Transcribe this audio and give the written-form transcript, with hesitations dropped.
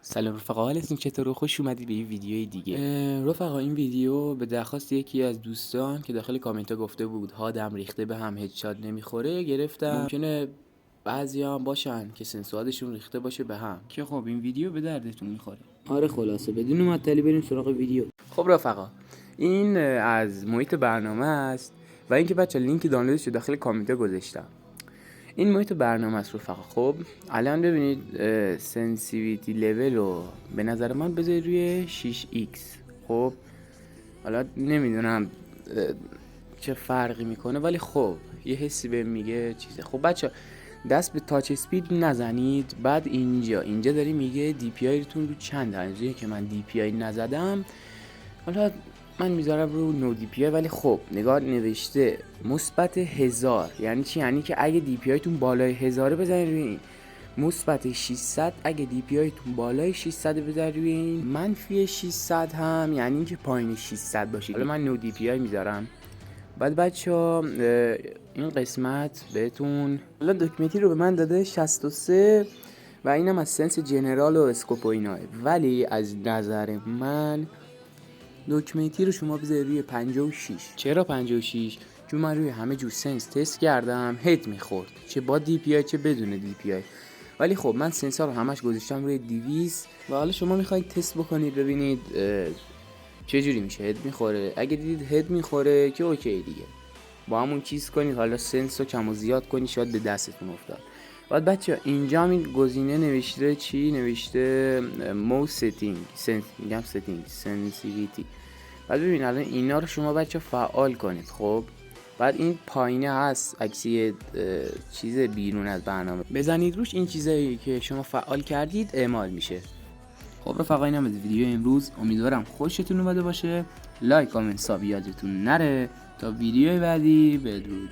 سلام رفقا، حالتون چطوره؟ خوش اومدید به این ویدیوی دیگه. رفقا این ویدیو به درخواست یکی از دوستان که داخل کامنت ها گفته بود هادم ریخته به هم هدشات نمیخوره گرفتم. ممکنه بعضیا هم باشن که سنسوادشون ریخته باشه به هم، که خب این ویدیو به دردتون میخوره. آره خلاصه بدون معطلی بریم سراغ ویدیو. خب رفقا، این از محیط برنامه است و اینکه بچا لینک دانلودش رو داخل کامنت ها گذاشتم. این محیط برنامه است رفقا. خب الان ببینید سنسیویتی لول رو به نظر من بذارید روی 6x. خب حالا نمیدونم چه فرقی میکنه، ولی خب یه حسی به میگه چیزه. خب بچه دست به تاچ اسپید نزنید. بعد اینجا داری میگه دی پی آی تون رو چند درجه که من دی پی آی نزدم. حالا من میذارم رو نو دی پی آی، ولی خب نگاه نوشته مثبت 1000. یعنی چی؟ یعنی که اگه دی پی آی تون بالای 1000 بزنید روی این. مثبت 600 اگه دی پی آی تون بالای 600 بزنید روی این. منفی 600 هم یعنی اینکه پایین 600 باشید. حالا من نو دی پی آی میذارم. بعد بچه‌ها این قسمت بهتون حالا دکمنتی رو به من داده 63 و اینم از سنس جنرال و اسکوپ و اینا، ولی از نظر من دکمنتی رو شما بذارید روی 56. چرا 56؟ چون من روی همه جور سنس تست کردم، هد میخورد، چه با دی پی آی چه بدون دی پی آی. ولی خب من سنسور رو همش گذاشتم روی 200 و حالا شما میخواید تست بکنید ببینید چه جوری میشه. هد میخوره؟ اگه دیدید هد میخوره که اوکی دیگه، با همون چیز کنید. حالا سنس رو کم و زیاد کنید، شاید به دستتون افتاد. بعد بچه اینجا هم این گزینه نوشته چی؟ نوشته مو ستینگ میگم ستینگ سنسیویتی. بعد ببین الان اینا رو شما بچه فعال کنید. خب بعد این پایینه هست عکسی چیز بیرون از برنامه، بزنید روش. این چیزایی که شما فعال کردید اعمال میشه. خب رفقا اینم از ویدیو امروز. امیدوارم خوشتون اومده باشه. لایک کامنت ساب یادتون نره. تا ویدیو بعدی، بدرود.